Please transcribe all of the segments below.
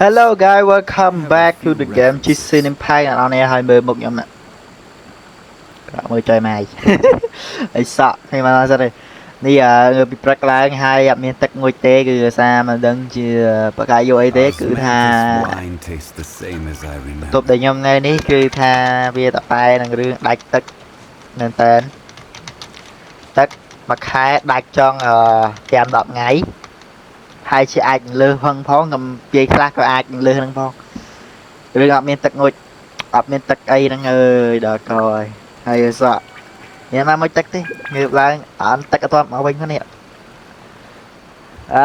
Hello guys, welcome back to the game Genshin Impact អ្នកនរគ្នាហើយមើលមុខខ្ញុំណាមើលចុយម៉ាយអីសក់ខ្ញុំមកសិននេះពីព្រឹកឡើងហើយអត់មានទឹកងុយទេគឺសារមិនដឹងជាបកាយយកអីទេគឺថាបន្ទប់ដែលខ្ញុំថ្ងៃនេះគឺថាវាតប៉ែនឹងរឿងដាច់ទឹកមែនតើទឹកមួយខែដាច់ចង់5 10ថ្ងៃហើយជាអាចលើសផងខ្ញុំនិយាយខ្លះក៏អាចលើសហ្នឹងផងរឿងអត់មានទឹកងុយអត់មានទឹកអីហ្នឹងអើយដល់កហើយសក់មានមកមួយទឹកទេងើបឡើងអត់ទឹកអត់មកវិញហ្នឹងនេះឥ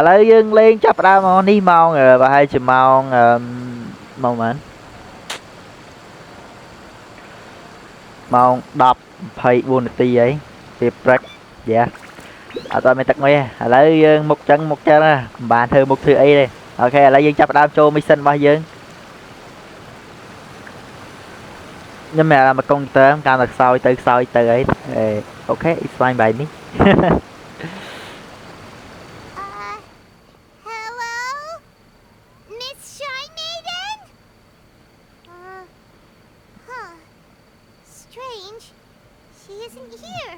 ឡូវយើងលេងចាប់ដើមមកនេះម៉ោងប្រហែលជាម៉ោងម៉ោងប៉ុន្មានម៉ោង10:24នាទីអីពេលព្រឹកយ៉ាអត់មានទឹកងុយទេឥឡូវយើងមុខចឹងណាមិនបានធ្វើមុខធ្វើអីទេអូខេឥឡូវយើងចាប់ដើមចូល mission របស់យើងខ្ញុំមិនមកកុងទ័រតាមតែខ្សោយទៅអីអូខេ it's fine by me Hello Miss Shy Maiden huh strange she isn't here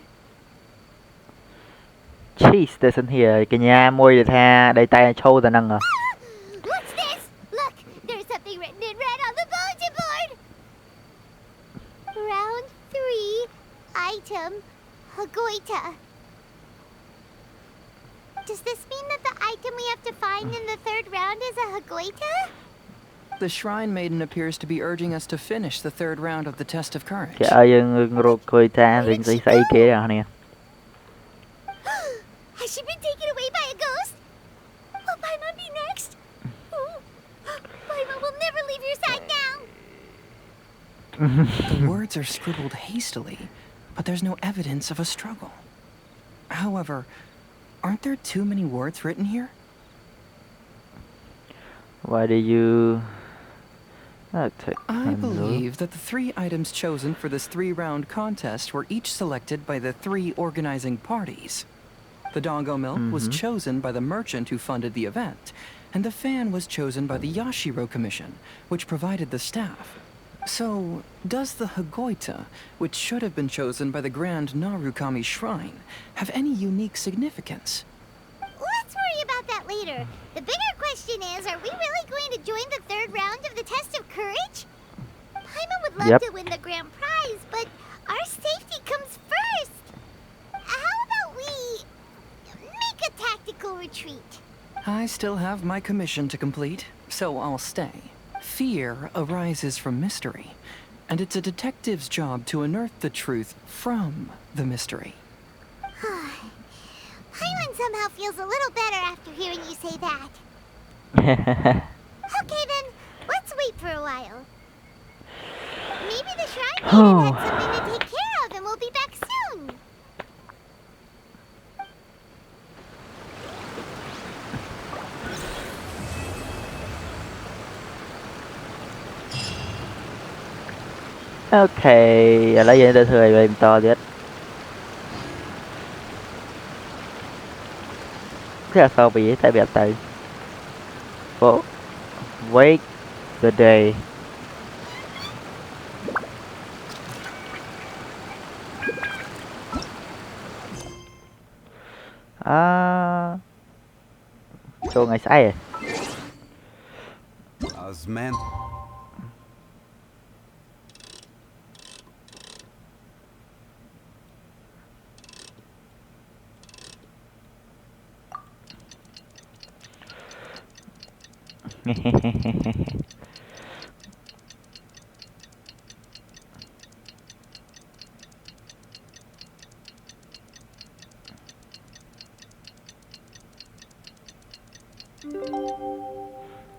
cheese doesn't here កញ្ញាមួយដែលថាដៃតែឈោទៅហ្នឹង What's this look there's something written in red on the bulletin board round 3 item Hagoita Does this mean that the item we have to find in the third round is a Hagoita? The Shrine Maiden appears to be urging us to finish the third round of the test of courage. Has she been taken away by a ghost? Will Paimon be next? Paimon will never leave your side now. The words are scribbled hastily, but there's no evidence of a struggle. However, aren't there too many words written here? Why do you... I believe that the 3 items chosen for this 3-round contest were each selected by the 3 organizing parties. The Dongo milk was chosen by the merchant who funded the event, and the fan was chosen by the Yashiro Commission, which provided the staff. So, does the Hagoita, which should have been chosen by the Grand Narukami Shrine, have any unique significance? Let's worry about that later. The bigger question is, are we really going to join the third round of the test of courage? Paimon would love to win the grand prize, but our safety comes first. How about we make a tactical retreat? I still have my commission to complete, so I'll stay. Fear arises from mystery, and it's a detective's job to unearth the truth from the mystery. Paimon somehow feels a little better after hearing you say that. Okay then, let's wait for a while. Maybe the Shrine Maiden had something to take care of and we'll be back soon. Okay,ឥឡូវយើងទៅធ្វើអីវិញបន្តទៀតគឺអត់សូវពីតែវាអត់ទៅ Wake the dayចូលថ្ងៃស្អែក Osman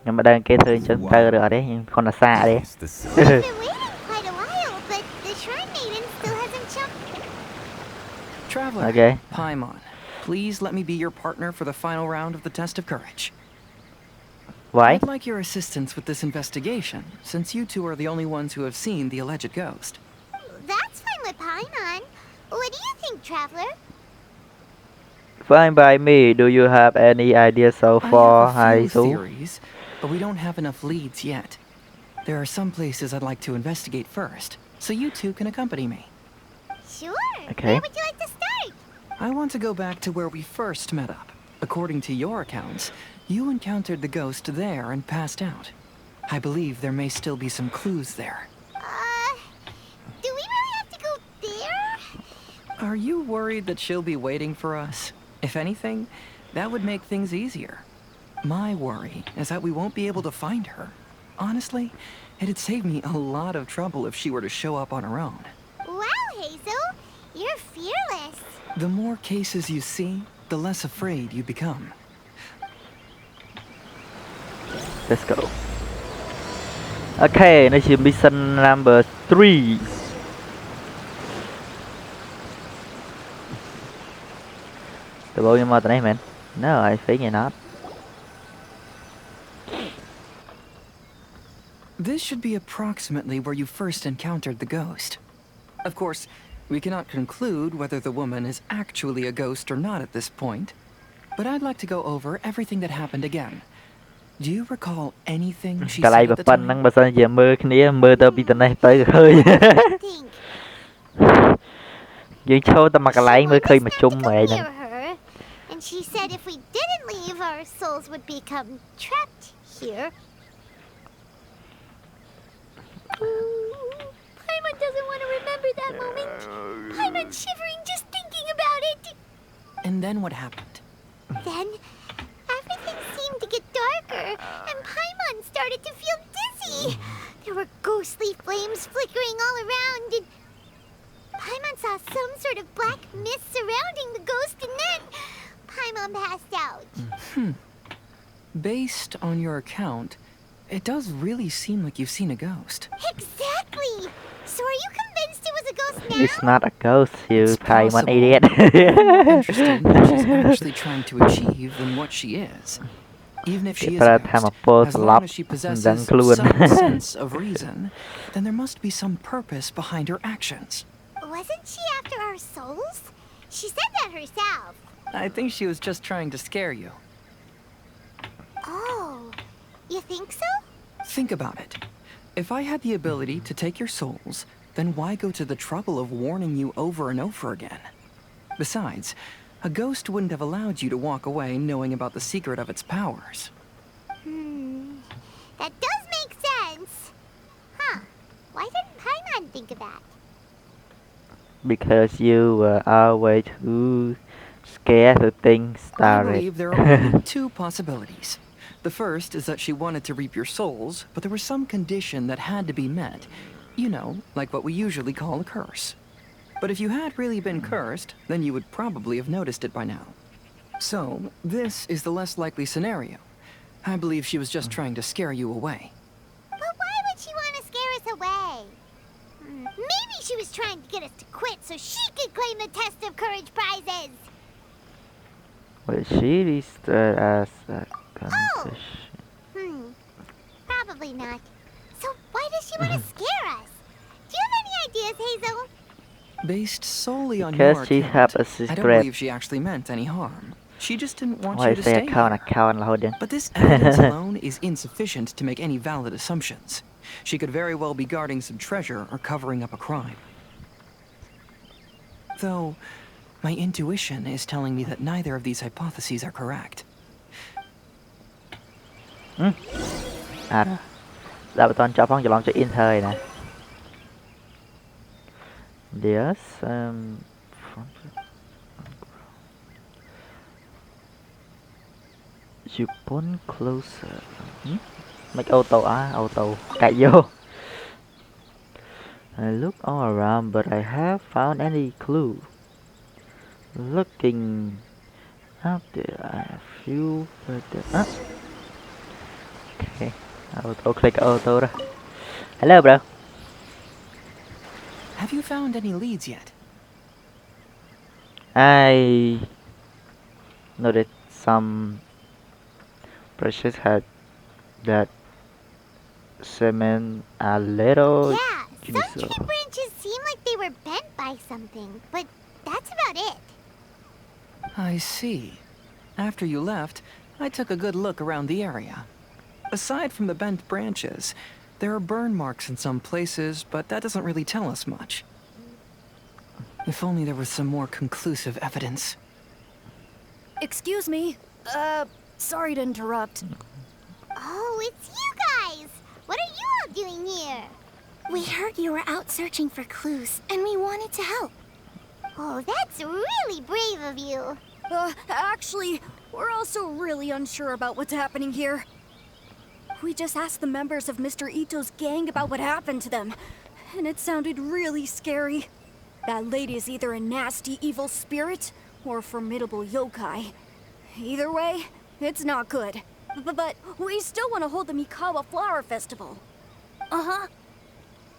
nhưng mà đang kế thừa chân tơ rồi đấy nhưng còn là xa đấy We've been waiting quite a while, but the Shrine Maiden still hasn't shown. Traveler, Okay. Paimon, please let me be your partner for the final round of the test of courage. Why? I'd like your assistance with this investigation, since you two are the only ones who have seen the alleged ghost. That's fine with Paimon. What do you think, Traveler? Fine by me. Do you have any idea so far? I have a few theories. but we don't have enough leads yet. There are some places I'd like to investigate first, so you two can accompany me. Sure. Okay. Where would you like to start? I want to go back to where we first met up. According to your accounts, you encountered the ghost there and passed out. I believe there may still be some clues there. Do we really have to go there? Are you worried that she'll be waiting for us? If anything, that would make things easier. My worry is that we won't be able to find her. Honestly, it'd save me a lot of trouble if she were to show up on her own. Wow, Hazel. You're fearless. The more cases you see, the less afraid you become. Let's go. Okay, this is mission number 3. The volume of the name, man. No, I think you're not. This should be approximately where you first encountered the ghost. Of course, we cannot conclude whether the woman is actually a ghost or not at this point, but I'd like to go over everything that happened again. Do you recall anything she កន្លែង said at the ប៉ុណ្ណឹង time? បើសិនជាមើលគ្នាមើលទៅពីត្នេះទៅឃើញ Think. យើងឈរតែមកកន្លែងមើលឃើញមួយជុំ Go ហ្មងហ្នឹង near her, and she said if we didn't leave, our souls would become trapped here. Paimon doesn't want to remember that moment. Paimon's shivering just thinking about it. And then what happened? Then, everything seemed to get darker, and Paimon started to feel dizzy. There were ghostly flames flickering all around, and Paimon saw some sort of black mist surrounding the ghost, and then Paimon passed out. Based on your account, it does really seem like you've seen a ghost. Exactly! So are you convinced it was a ghost now? It's not a ghost, you It's Paimon possible. idiot. More interested in what she's actually trying to achieve than what she is. Even if she is a ghost, as long as she possesses some sense of reason, then there must be some purpose behind her actions. Wasn't she after our souls? She said that herself. I think she was just trying to scare you. Oh, you think so? Think about it. If I had the ability to take your souls, then why go to the trouble of warning you over and over again? Besides, a ghost wouldn't have allowed you to walk away knowing about the secret of its powers. That does make sense. Huh. Why didn't Paimon think of that? Because you were always too scared to think I started. believe there are only two possibilities. The first is that she wanted to reap your souls, but there was some condition that had to be met. You know, like what we usually call a curse. But if you had really been cursed, then you would probably have noticed it by now. So, this is the less likely scenario. I believe she was just trying to scare you away. But why would she want to scare us away? Maybe she was trying to get us to quit so she could claim the Test of Courage prizes. Well, she listed as a concession. Probably not. So why does she want to scare us? Do you have any ideas, Hazel? Based solely on Because your she account, have a I don't secret. believe she actually meant any harm. She just didn't want Why you to say stay here. account រហូតចឹង But this evidence alone is insufficient to make any valid assumptions. She could very well be guarding some treasure or covering up a crime. Though, my intuition is telling me that neither of these hypotheses are correct. អត់ដល់បន្តចប់ផងច្រឡំចុច enter ហើយណា Yes you point closer មិនអូតូអូតូកាច់យក I look all around but I have found any clue looking up there I have few further okay auto click auto đó hello bro Have you found any leads yet? I noticed some precious had that cement a little Yeah, some so. tree branches seem like they were bent by something, but that's about it. I see. After you left, I took a good look around the area. Aside from the bent branches, there are burn marks in some places, but that doesn't really tell us much. If only there was some more conclusive evidence. Excuse me. Sorry to interrupt. Oh, it's you guys! What are you all doing here? We heard you were out searching for clues, and we wanted to help. Oh, that's really brave of you. Actually, we're also really unsure about what's happening here. We just asked the members of Mr. Ito's gang about what happened to them, and it sounded really scary. That lady is either a nasty evil spirit or a formidable yokai. Either way, it's not good. But we still want to hold the Mikawa Flower Festival. Uh-huh.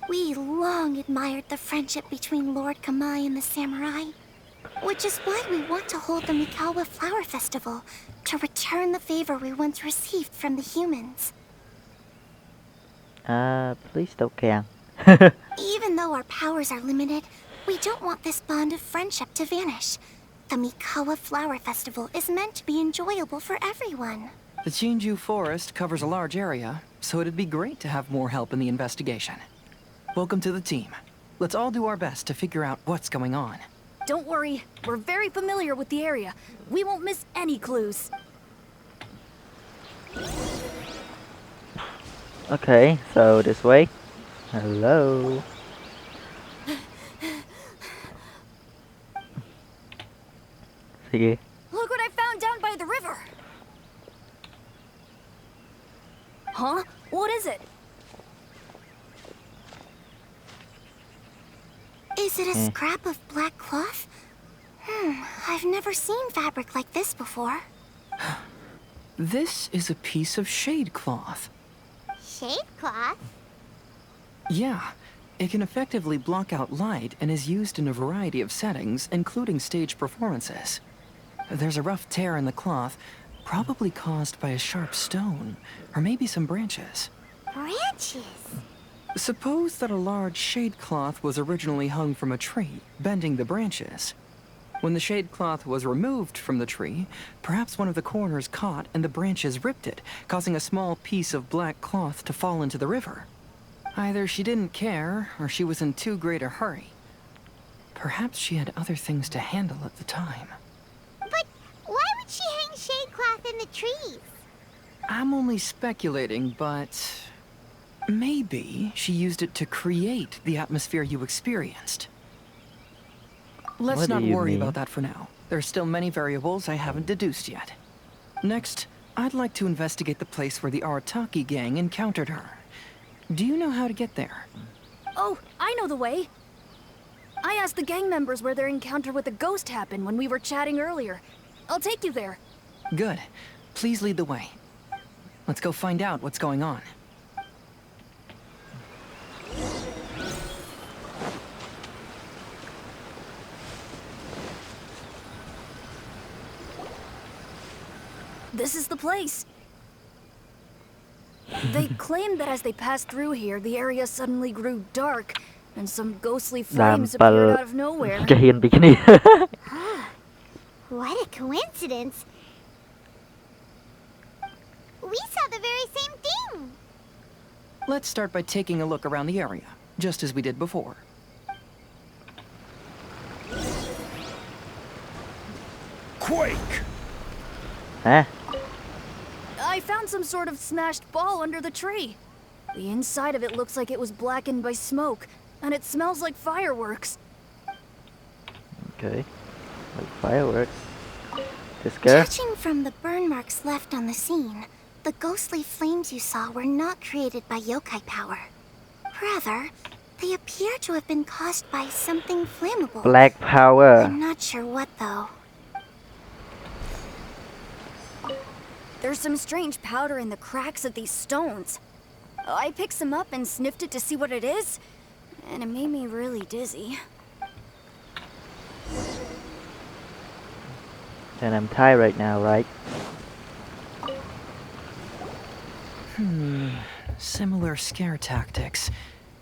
We long admired the friendship between Lord Kamai and the samurai, which is why we want to hold the Mikawa Flower Festival to return the favor we once received from the humans. Please don't can. Even though our powers are limited, we don't want this bond of friendship to vanish. The Mikawa Flower Festival is meant to be enjoyable for everyone. The Chinju Forest covers a large area, so it'd be great to have more help in the investigation. Welcome to the team. Let's all do our best to figure out what's going on. Don't worry, we're very familiar with the area. We won't miss any clues. Okay, so this way. Hello. Sige. Look what I found down by the river! Huh? What is it? Is it a scrap of black cloth? I've never seen fabric like this before. This is a piece of shade cloth. Shade cloth? Yeah, it can effectively block out light and is used in a variety of settings, including stage performances. There's a rough tear in the cloth, probably caused by a sharp stone, or maybe some branches. Branches? Suppose that a large shade cloth was originally hung from a tree, bending the branches. When the shade cloth was removed from the tree, perhaps one of the corners caught and the branches ripped it, causing a small piece of black cloth to fall into the river. Either she didn't care, or she was in too great a hurry. Perhaps she had other things to handle at the time. But why would she hang shade cloth in the trees? I'm only speculating, but maybe she used it to create the atmosphere you experienced. Let's What do not you worry mean? about that for now. There's still many variables I haven't deduced yet. Next, I'd like to investigate the place where the Arataki gang encountered her. Do you know how to get there? Oh, I know the way. I asked the gang members where their encounter with the ghost happened when we were chatting earlier. I'll take you there. Good. Please lead the way. Let's go find out what's going on. This is the place. They claimed that as they passed through here, the area suddenly grew dark, and some ghostly flames appeared out of nowhere. Cái hiền tí cái này. What a coincidence. We saw the very same thing. Let's start by taking a look around the area, just as we did before. Quake! Hả? I found some sort of smashed ball under the tree. The inside of it looks like it was blackened by smoke, and it smells like fireworks. Okay. Like fireworks. This girl? Judging from the burn marks left on the scene, the ghostly flames you saw were not created by yokai power. Rather, they appear to have been caused by something flammable. Black power. I'm not sure what though. There's some strange powder in the cracks of these stones. I picked some up and sniffed it to see what it is, and it made me really dizzy. And I'm tired right now, right? Similar scare tactics.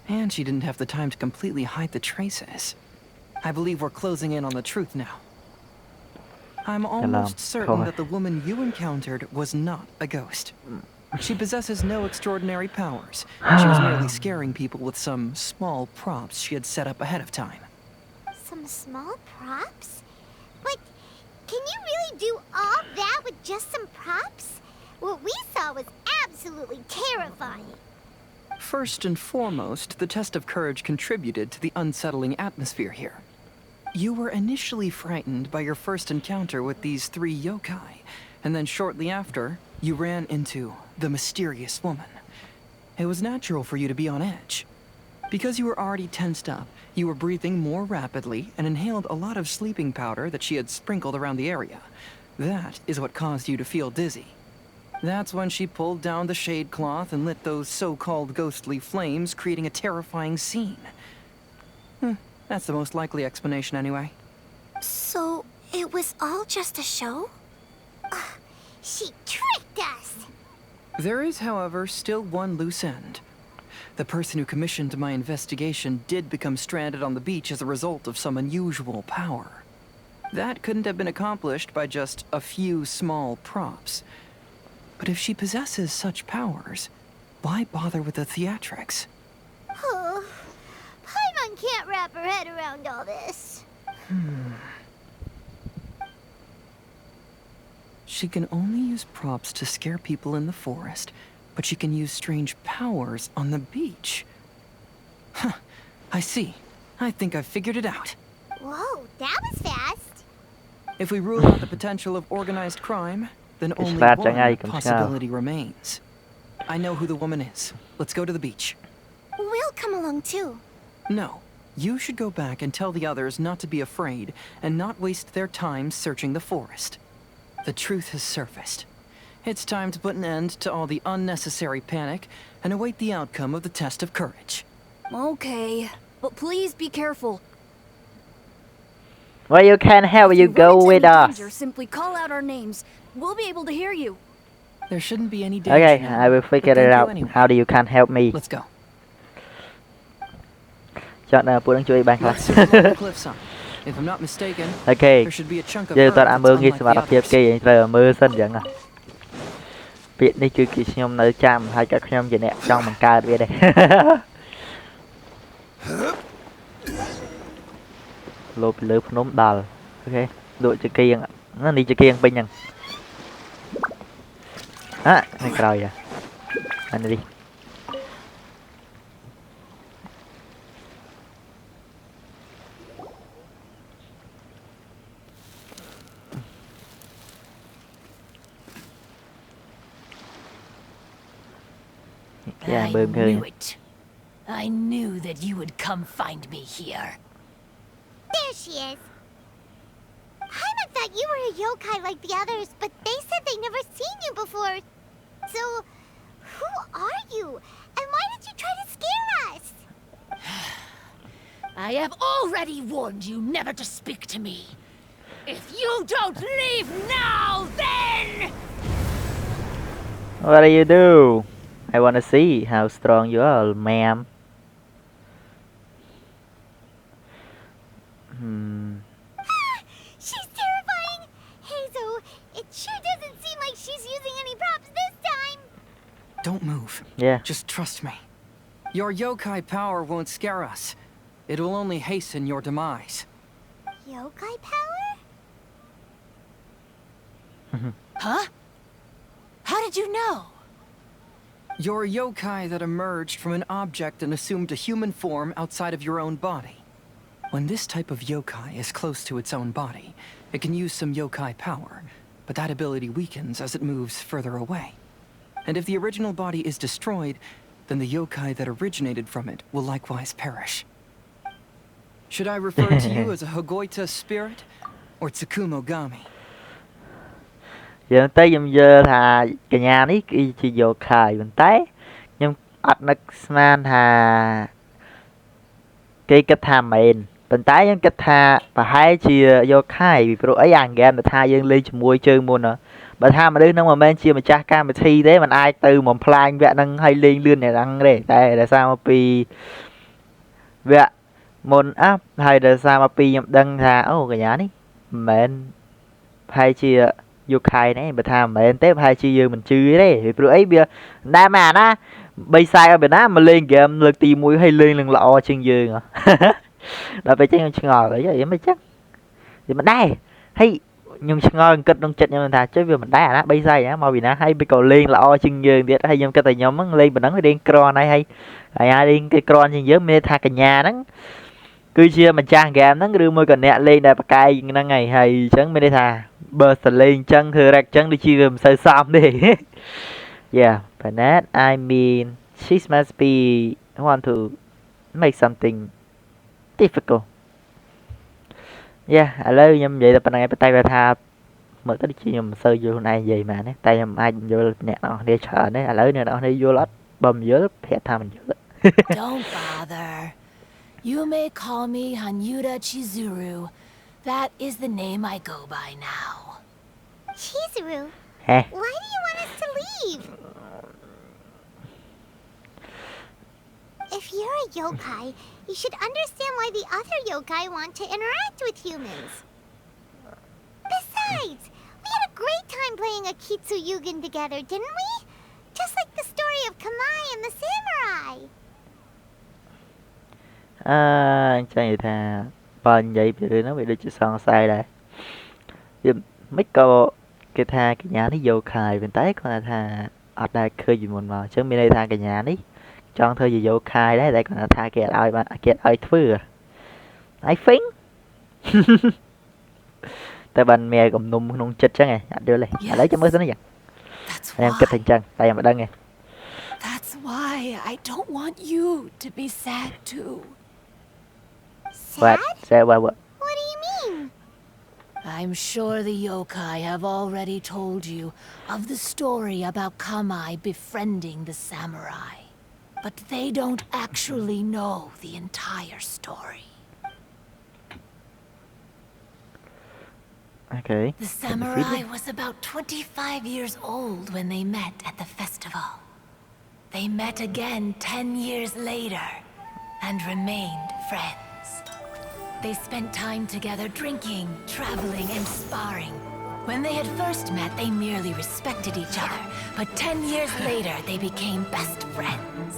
And she didn't have the time to completely hide the traces. I believe we're closing in on the truth now. I'm almost certain that the woman you encountered was not a ghost. She possesses no extraordinary powers. She was merely scaring people with some small props she had set up ahead of time. Some small props? But can you really do all that with just some props? What we saw was absolutely terrifying. First and foremost, the test of courage contributed to the unsettling atmosphere here. You were initially frightened by your first encounter with these 3 yokai, and then shortly after, you ran into the mysterious woman. It was natural for you to be on edge. Because you were already tensed up, you were breathing more rapidly and inhaled a lot of sleeping powder that she had sprinkled around the area. That is what caused you to feel dizzy. That's when she pulled down the shade cloth and lit those so-called ghostly flames, creating a terrifying scene. That's the most likely explanation anyway. So, it was all just a show? She tricked us. There is, however, still one loose end. The person who commissioned my investigation did become stranded on the beach as a result of some unusual power. That couldn't have been accomplished by just a few small props. But if she possesses such powers, why bother with the theatrics? Oh, Paimon can't wrap her head around all this. She can only use props to scare people in the forest, but she can use strange powers on the beach. Huh, I see. I think I've figured it out. Whoa, that was fast. If we rule out the potential of organized crime, then only bad one chẳng ai cũng possibility remains. I know who the woman is. Let's go to the beach. We'll come along too. No, you should go back and tell the others not to be afraid and not waste their time searching the forest. The truth has surfaced. It's time to put an end to all the unnecessary panic and await the outcome of the test of courage. Okay, but please be careful. Well, you can help If you run go into with any us. danger, simply call out our names. We'll be able to hear you. There shouldn't be any danger Okay, now, I will but figure thank it you out. anyway. How do you can help me? Let's go. Chọnពួកនឹងជួយបានខ្លះ Let's sit along the cliffside. If I'm not mistaken, អូខេ there should be a chunk of យើង earth តើអាមើល that's ងាយ unlike សមត្ថ the ភាព others. គេយើងត្រូវមើលសិនអញ្ចឹងណាពាក្យនេះគឺខ្ញុំនៅចាំហើយក៏ខ្ញុំជាអ្នកចង់បង្កើតវាដែរ លោពីលើភ្នំដល់អូខេលក់ជាគៀងនេះជាគៀងពេញហ្នឹងនៅក្រោយអានេះ I knew it. I knew that you would come find me here. There she is. Paimon thought you were a yokai like the others, but they said they'd never seen you before. So, who are you? And why did you try to scare us? I have already warned you never to speak to me. If you don't leave now, then... What do you do? I want to see how strong you are, ma'am. She's terrifying. Hazel, it sure doesn't seem like she's using any props this time. Don't move. Yeah. Just trust me. Your yokai power won't scare us. It will only hasten your demise. Yokai power? Huh? How did you know? Your yokai that emerged from an object and assumed a human form outside of your own body. When this type of yokai is close to its own body, it can use some yokai power, but that ability weakens as it moves further away. And if the original body is destroyed, then the yokai that originated from it will likewise perish. Should I refer to you as a Hagoita spirit or Tsukumogami? យើងទៅខ្ញុំយល់ថាកញ្ញានេះគឺជាយោខាយប៉ុន្តែខ្ញុំអត់នឹកស្មានថាគេគិតថាមែនប៉ុន្តែខ្ញុំគិតថាប្រហែលជាយោខាយពីព្រោះអីអាហ្គេមដែលថាយើងលេងជាមួយជើងមុនបើថាមនុស្សនឹងមិនមែនជាម្ចាស់កម្មវិធីទេมันអាចទៅបំផ្លាញវគ្គហ្នឹងឲ្យលេងលឿនយ៉ាងហ្នឹងទេតែដោយសារមកពីវគ្គមុនហើយដោយសារមកពីខ្ញុំដឹងថាអូកញ្ញានេះមិនមែនប្រហែលជា vô khai này bà tham mà em tép hai chi dư mình chơi đấy rồi ấy bây đa mà na bây sai ở bên á mà lên game lực tìm mũi hay lên lần lọ chân dư hả đó phải chắc không ngờ vậy chứ mới chắc thì mình đây hay nhưng ngon kịch trong chật nhưng mà thà chứ vì mình đá đó bây sai á mà vì nó hay bị cầu lên lọ chân dư biết hay nhưng cái tài nhóm lên mình nắng đi cron này hay ai đi cái cron nhưng nhớ mê tha cả nhà đó cứ chia mình trang game nó đưa môi còn nẹt lên đây bạc cay nó ngày hay chẳng mới đây thà bơ sờ lên chân thừa rạc chân đi chia gồm sơi xóm đi yeah but that I mean she must be want to make something difficult yeah I love nhầm vậy là bên này bên tay về thà mới tới đi chia nhầm sơi vô này vậy mà nè tay nhầm ai vô nẹt nó đi chờ đấy I love nữa nó đi vô lót bầm dưới phe tham mình dưới Don't bother. You may call me Hanyuda Chizuru. That is the name I go by now. Chizuru, Heh. why do you want us to leave? If you're a yokai, you should understand why the other yokai want to interact with humans. Besides, we had a great time playing Akitsu Yugen together, didn't we? Just like the story of Kamai and the samurai. À, chẳng vậy thà bên vậy thì nó bị đi chữ son sai đây mấy cô cái tha cái nhà nó vô khai bên tới con là thà ở đây khơi gì mình mà chứ bên đây tha cái nhà ní chọn thôi gì vô khai đấy đây còn là tha kẹt ai mà kẹt ai thứ à ai phính tại bên mẹ cầm nung nung chích chứ nghe đưa lên lấy cho mới nó vậy em kết thành chân tay mà đăng nghe That's why I don't want you to be sad too. Sad? What? What do you mean? I'm sure the yokai have already told you of the story about Kamai befriending the samurai. But they don't actually know the entire story. Okay. The samurai was about 25 years old when they met at the festival. They met again 10 years later and remained friends. They spent time together drinking, traveling, and sparring. When they had first met, they merely respected each other, but 10 years later, they became best friends.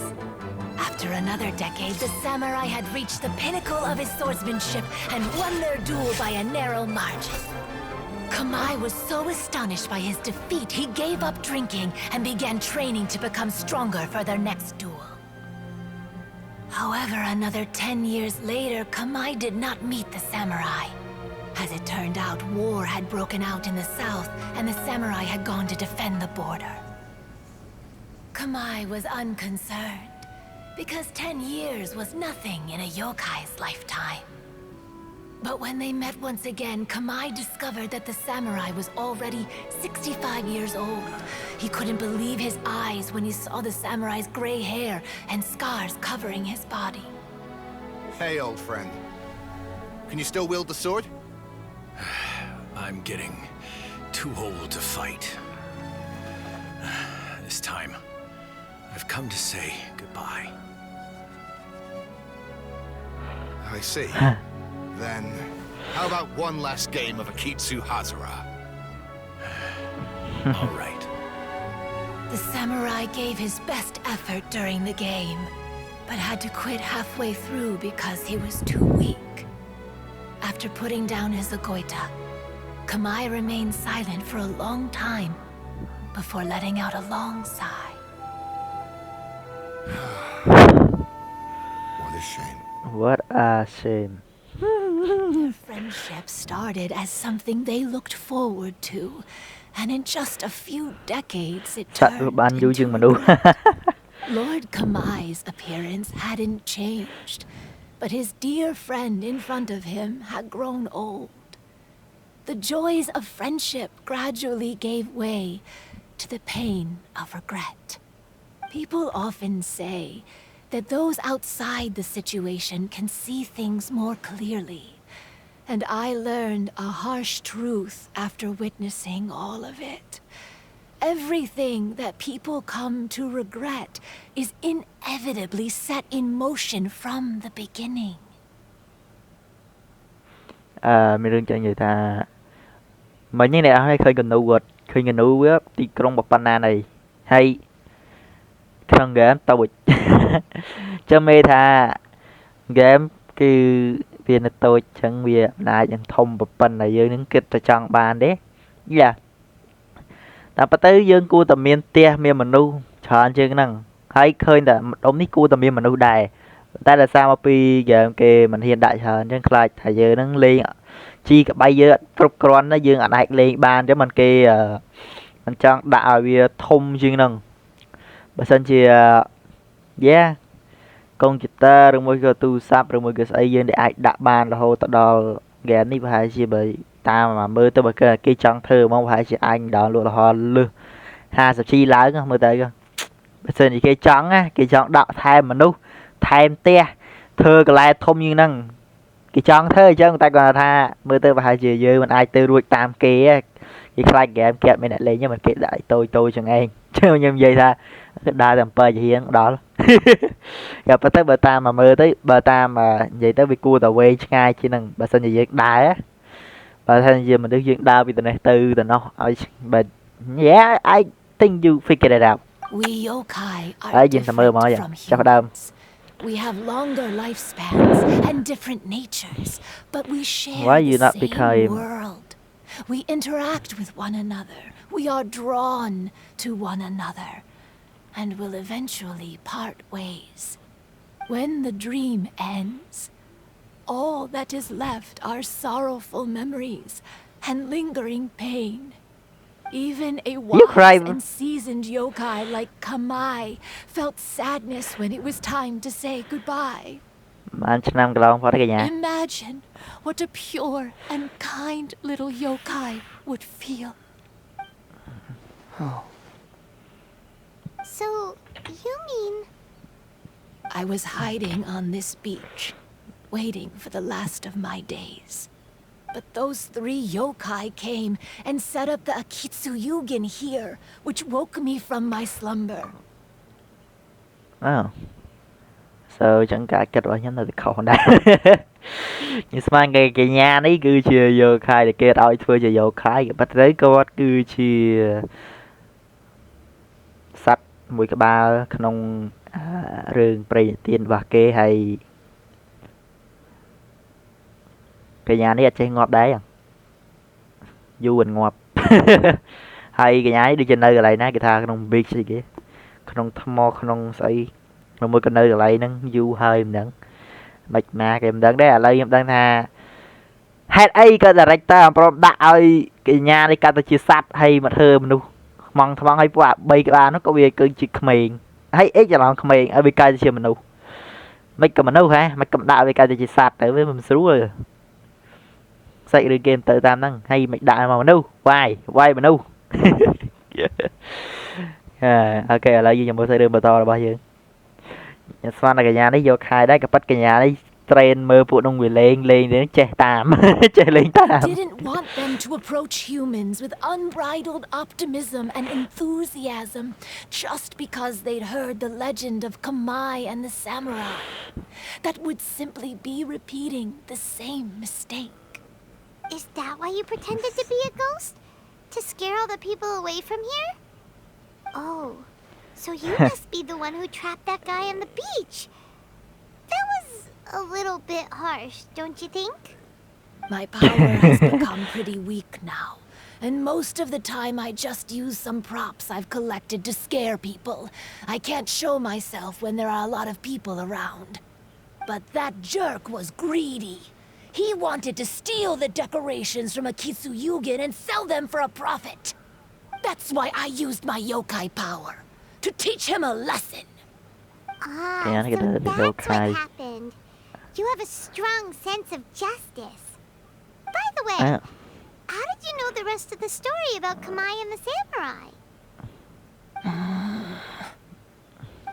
After another decade, the samurai had reached the pinnacle of his swordsmanship and won their duel by a narrow margin. Kamai was so astonished by his defeat, he gave up drinking and began training to become stronger for their next duel. However, another 10 years later, Kamai did not meet the samurai. As it turned out, war had broken out in the south, and the samurai had gone to defend the border. Kamai was unconcerned, because 10 years was nothing in a yokai's lifetime. But when they met once again, Kamai discovered that the samurai was already 65 years old. He couldn't believe his eyes when he saw the samurai's gray hair and scars covering his body. Hey, old friend. Can you still wield the sword? I'm getting too old to fight. This time, I've come to say goodbye. I see. Then, how about one last game of Akitsu Hazara? All right. The samurai gave his best effort during the game, but had to quit halfway through because he was too weak. After putting down his agoita, Kamai remained silent for a long time before letting out a long sigh. What a shame. What a shame. Their friendship started as something they looked forward to, and in just a few decades it turned into regret. Lord Kamai's appearance hadn't changed, but his dear friend in front of him had grown old. The joys of friendship gradually gave way to the pain of regret. People often say that those outside the situation can see things more clearly. And I learned a harsh truth after witnessing all of it. Everything that people come to regret is inevitably set in motion from the beginning. Mình đừng cho người ta mình như này hay khơi gần nụ vượt khơi gần nụ á thì trong một pana này hay không game tao bịch cho mê tha game cứ viên tôi chẳng vì lại chẳng thông một phần này dương những kết cho chọn bàn đấy dạ ta bắt tới dương cua tầm miên tia miên mình nu chọn chưa năng hay khơi là đống ní cua tầm miên mình nu đài ta là sao mà pi game kê mình hiện đại hơn chẳng lại thầy giờ nó lên chi cả bay giờ trục con nó dương ở đại lên bàn cho mình kê mình chọn đạo vì thông dương năng bà sân chi yeah con chít ta rồi mới cái tu sắp rồi mới cái ấy dương để ai đặt bàn là hồ tao đo ghé ní phải chi bởi ta mà mơ tôi bởi cái trong thơ mong phải chi anh đó luôn là họ lư ha sắp chi lái không mơ tới cơ bà sân thì cái trắng á cái trắng đạo thay mà nu thay te thơ cái lại thông như năng cái trắng thơ chứ người ta còn là tha mơ tôi phải chi dư mình ai tư ruột tam kia cái khai game kẹp mình lại lên nhưng mình kệ lại tôi chẳng anh chứ nhưng vậy ta đa tầm bờ gì hiến đó gặp tới bờ ta mà mơ tới bờ ta mà vậy tới bị cua tàu quay ngay chỉ năng bà xin gì đá á bà thân gì mình được chuyện đau vì từ này từ nó but yeah I think you figured it out We yokai are different from humans. We have longer lifespans and different natures, but we share Why you the not same become- world. We interact with one another. We are drawn to one another, and will eventually part ways. When the dream ends, all that is left are sorrowful memories and lingering pain. Even a cry. wise and seasoned yokai like Kamai felt sadness when it was time to say goodbye. anh năm cái lon phải cái nhà Imagine what a pure and kind little yokai would feel. So, you mean... I was hiding on this beach, waiting for the last of my days. But those 3 yokai came and set up the Akitsuyugin here, which woke me from my slumber. oh so chẳng cả kết quả nhắn là khẩu đây nhưng mà cái nhà này cứ chưa vô khai để kết ỏi thưa chưa vô khai bắt đấy có cứ chưa sắt mũi cái ba không rừng prey tiền và kê hay cái nhà này chơi ngọt đấy à du bình ngọt hay cái nhà này đi trên nơi lại nãy cái tha không biết gì kia không thăm mò không xây rồi mới cái nơi lại nó du hơi mình mạch mà cái mình đấy là lấy em đang tha hết ấy cái là rạch ta pro đã ơi cái nhà này cả ta chia sát hay mà thơ mình mong thằng hay quả bay cái ba nó có việc cứ chỉ mình hay ít là làm mình ở bên cái chia mình mấy cái mình đâu hả mấy cầm đạo bên cái chỉ sát tới với mình xíu rồi xây được game tự tam năng hay mạch đại mà đâu quay mình đâu ok là gì nhầm bữa xây đường bờ to là bao nhiêu xoan là cái nhà đấy vô khai đấy cái bắt cái nhà đấy train mơ phụ nông người lên đến che tam che lên tam Didn't want them to approach humans with unbridled optimism and enthusiasm just because they'd heard the legend of Kamai and the samurai. That would simply be repeating the same mistake. Is that why you pretended to be a ghost? To scare all the people away from here? Oh, so you must be the one who trapped that guy on the beach. That was a little bit harsh, don't you think? My power has become pretty weak now, and most of the time I just use some props I've collected to scare people. I can't show myself when there are a lot of people around. But that jerk was greedy. He wanted to steal the decorations from Akitsuyugin and sell them for a profit. That's why I used my yokai power, to teach him a lesson. Ah, Yeah, I so get the that's yokai. what happened. You have a strong sense of justice. By the way, how did you know the rest of the story about Kamai and the samurai?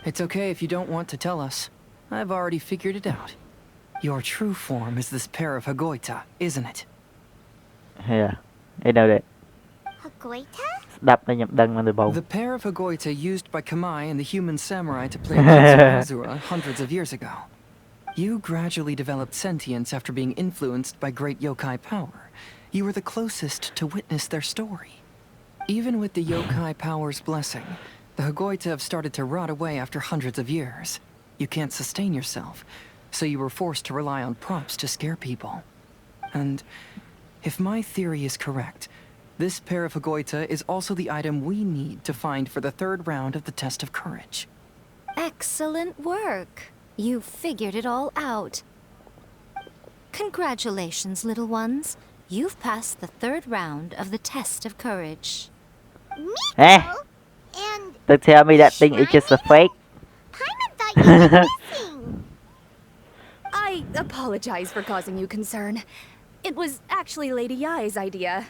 It's okay if you don't want to tell us. I've already figured it out. Your true form is this pair of Hagoita, isn't it? yeah I know that Hagoita? đập nó nhập đằng lên bầu The pair of Hagoita used by Kamai and the human samurai to play against Azura hundreds of years ago. You gradually developed sentience after being influenced by great yokai power. You were the closest to witness their story. Even with the yokai power's blessing, the Hagoita have started to rot away after hundreds of years. You can't sustain yourself, so you were forced to rely on props to scare people. And if my theory is correct, this pair of Hagoita is also the item we need to find for the third round of the test of courage. Excellent work. You figured it all out. Congratulations, little ones. You've passed the third round of the test of courage. Eh? And Don't tell me that thing is just a fake. Paimon thought you were missing. I apologize for causing you concern. It was actually Lady Yai's idea.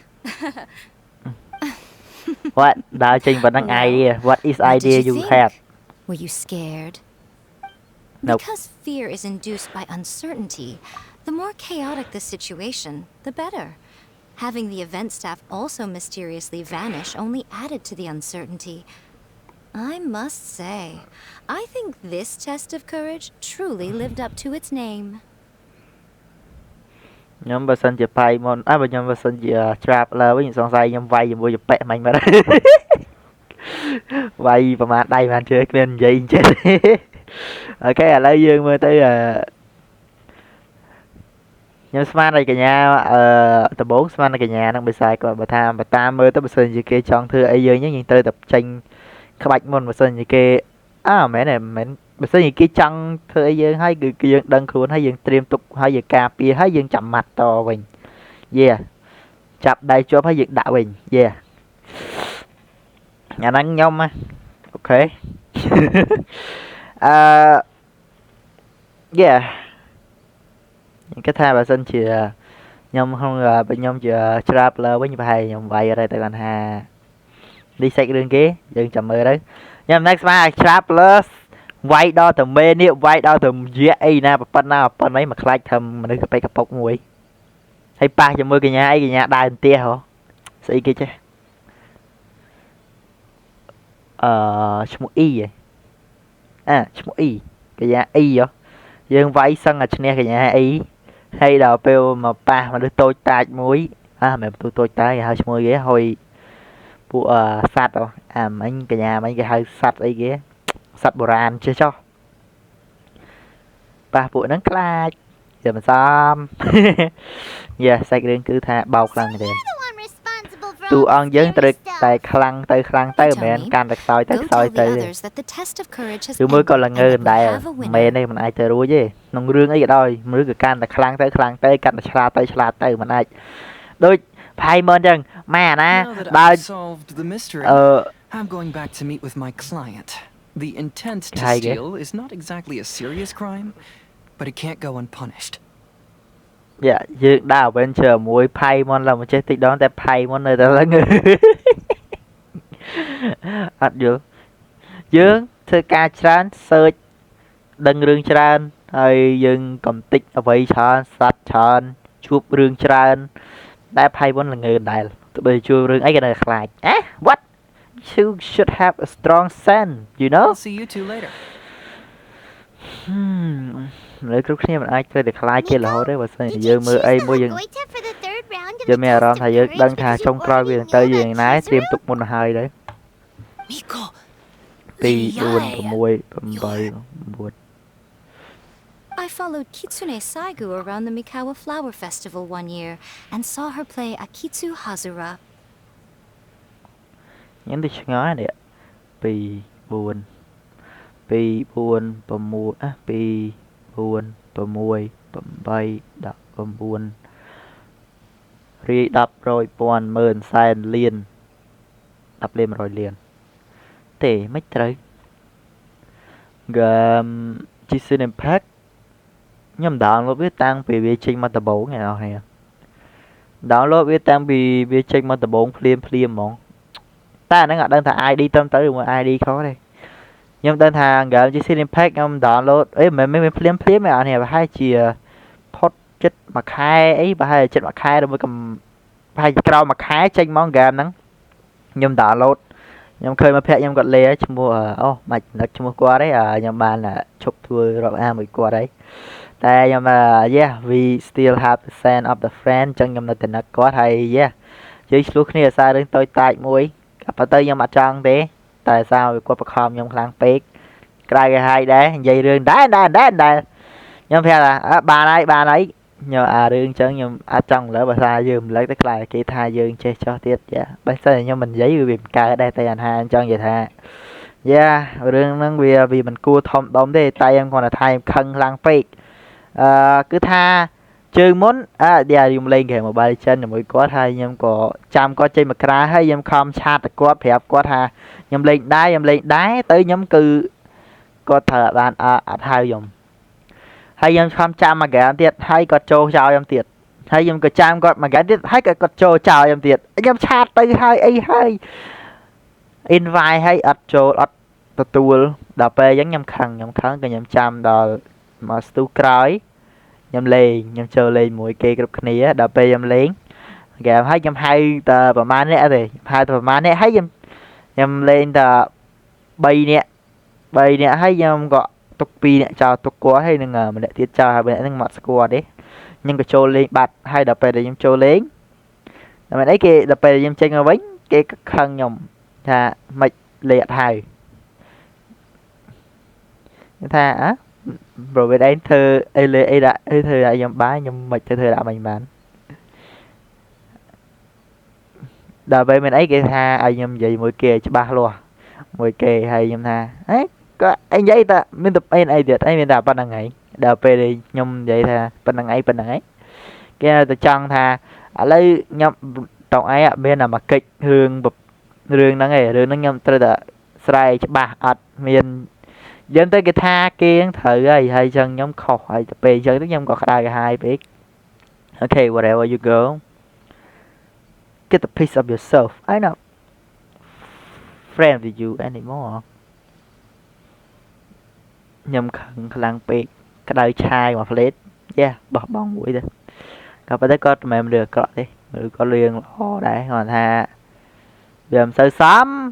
What? Đạo trình vẫn đang idea. What is What did idea you you think? have? Were you scared? Nope. Because fear is induced by uncertainty, the more chaotic the situation, the better. Having the event staff also mysteriously vanish only added to the uncertainty. I must say, I think this test of courage truly lived up to its name. ខ្ញុំបើសិនជា Paimon បើខ្ញុំបើសិនជា Traveler វិញសង្ស័យខ្ញុំវាយជាមួយជាប៉ែមិញមក វាយប្រហែលដៃប្រហែលជើងគ្មាននិយាយអញ្ចឹង អូខេឥឡូវយើងមើលទៅខ្ញុំស្មានឲ្យកញ្ញាដំបូងស្មានឲ្យកញ្ញានឹងបិសាយគាត់បើថាបើតាមមើលទៅបើសិនជាគេចង់ធ្វើអីយើងយើងត្រូវតែចេញក្បាច់មុនបើសិនជាគេមែនទេមិនបើសិនជាគេចង់ធ្វើអីយើងហើយគឺយើងដឹងខ្លួនហើយយើងត្រៀមទុកហើយយើងការពារហើយយើងចាំម៉ាត់តវិញយេចាប់ដៃជាប់ហើយយើងដាក់វិញយេអាហ្នឹងខ្ញុំអូខេយេគេថាបើសិនជាខ្ញុំក្នុងខ្ញុំជា Traveler វិញប្រហែលខ្ញុំវាយអីទៅគាត់ថានេះសាច់រឿងគេយើងចាំមើលទៅខ្ញុំ next មក Traveler វាយដល់ទៅមេនេះវាយដល់ទៅយៈអីណាប៉ុណ្ណាប៉ុណ្ណីមកខ្លាចធ្វើមនុស្សកប៉ិកកពុកមួយហើយប៉ះជាមួយកញ្ញាអីកញ្ញាដើរផ្ទះហ៎ស្អីគេចេះឈ្មោះ E ឈ្មោះ E កញ្ញា E ហ៎យើងវាយសឹងតែឈ្នះកញ្ញា E ហើយដល់ពេលមកប៉ះមនុស្សតូចតាចមួយមិនទូតូចតាចគេហៅឈ្មោះគេហុយពួកសัตว์មិញកញ្ញាមិញគេហៅសัตว์អីគេសัตว์បុរាណចេះចុះប៉ះពួកហ្នឹងខ្លាចវាមិនសមយ៉ាសាច់រឿងគឺថាបោកខ្លាំងមែនទេតួអង្គយើងត្រូវតែខ្លាំងទៅមិនមែនកាន់តែខ្សោយទៅខ្សោយទៅគឺមើលក៏ល្ងើដែរមែនទេមិនអាចទៅរួចទេក្នុងរឿងអីក៏ដោយមនុស្សក៏កាន់តែខ្លាំងទៅកាន់តែឆ្លាតទៅមិនអាចដូច Paimon ចឹងម៉ែណាបើ I'm going back to meet with my client. The intent to steal is not exactly a serious crime, but it can't go unpunished. យើងដើរ adventure មួយ Paimon ឡើយមកចេះតិចដងតែ Paimon នៅតែឡើងអត់យល់យើងធ្វើការច្រើន search ដឹងរឿងច្រើនហើយយើងកំតិចអ្វីច្រើនសัตว์ច្រើនជួបរឿងច្រើនតែ Paimon ល្ងើដែរទោះបីជួបរឿងអីក៏នៅខ្លាចwhat you should have a strong sense you know I'll see you two later លើគ្រប់គ្នាមិនអាចធ្វើតែខ្លាចគេរហូតទេបើសិនជាយើងមើលអីមួយយើងមានអារម្មណ៍ថាយើងដឹងថាចុងក្រោយវានឹងទៅយ៉ាងណាត្រៀមទុកមុនហើយទៅ Miko 2 4 6 8 9 I followed Kitsune Saigu around the Mikawa Flower Festival one year and saw her play Akitsu Hazura. ញ៉ាំទៅឆ្ងាយនេះ2 4 6 2 4 6 8 10 9 រាយ10 100 ពាន់ម៉ឺនសែនលាន10លាន100លានទេមិនត្រូវGenshin Impact ខ្ញុំ download វាតាំងពីវាចេញមកដំបូងឯណោះហ្នឹង download វាតាំងពីវាចេញមកដំបូងភ្លាមហ្មងតែអាហ្នឹងអត់ដឹងថា ID ត្រឹមត្រូវឬមួយ ID ខុសទេខ្ញុំដឹងថា Genshin Impact ខ្ញុំ download មិនមែនភ្លាមទេអានេះប្រហែលជាផុតចិត្តមួយខែអីប្រហែលចិត្តមួយខែឬមួយប្រហែលក្រោយមួយខែចេញមកហ្គេមហ្នឹងខ្ញុំ download nhầm khơi mà phe nhầm gọt lê chum mua ô mạch nặc chum qua đấy nhầm bàn là chụp thua rồi mới qua đấy tại nhầm yeah we still have the sense of the friend chẳng nhầm là tình nặc có thầy yeah chứ lúc này sao đến tôi tại mũi gặp tới nhầm mặt trăng thế tại sao qua bậc hòm nhầm kháng pek cái hai đấy dây đường đá nhầm phe là bà này nhờ đường chân nhầm trong lỡ bà xa dùm lấy tức là cái tha dương chơi cho tiết dạ bây giờ nhầm mình giấy vì ca ở đây tay anh hai chân vậy tha yeah đường nó vì mình cua thông đóng đi tay em còn là thay khăn lăng pek cứ tha chương muốn đi dùng lên kìa một bài chân rồi mới có thay nhầm có chăm có chơi mà ra hay nhầm không cha thật quá phép quá tha nhầm lên đá tới nhầm cư có thợ bạn hai dùng hay em không chăm mà cái tiệt hay có trâu chào em tiệt hay em có chăm có mà cái tiệt hay có trâu chào em tiệt em chat tới hai invite hay ở trâu ở tool đào pe giống nhầm khăn cái nhầm chăm đào mà stu cry nhầm lên nhầm chơi lên mỗi cây group này đào pe nhầm lên cái hay nhầm hai tờประมาณ này rồi hai tờประมาณ này hay nhầm lên tờ bay nè hay nhầm gọi tục pi nè chào tục quá hay đừng mình lại tiết chào hai bên đang mặt score đấy nhưng cái trâu lên bạt hay đập về để em trâu lên là mình ấy kia đập về em chơi ngồi bánh cái khăn nhom thà mạch liệt hài thà rồi về đây thơ ấy đã thơ đã nhom bá nhom mạch thơ đã mình bán đập về mình ấy kia tha ai nhom vậy mỗi kia cho ba luôn mỗi kia hay nhom tha ấy có anh vậy ta mình tập anh ấy được anh mình đạp bên này đạp về đi nhom vậy tha bên này cái từ chân tha lấy nhom trọng ấy bên là mà kịch hương bập hương nó nghe hương nó nhom tới là sai cho ba miền dẫn tới cái tha kia thử ấy hay chân nhom khổ hay tập về chân tới nhom có cái hai biết okay whatever you go get a piece of yourself I know friend with you anymore nhầm khăn lăng pek cái đôi chai mà phết yeah bỏ bong mũi đi có phải có mẹ mình được gọi đi mình có liền lo đấy còn tha giờ sơ sớm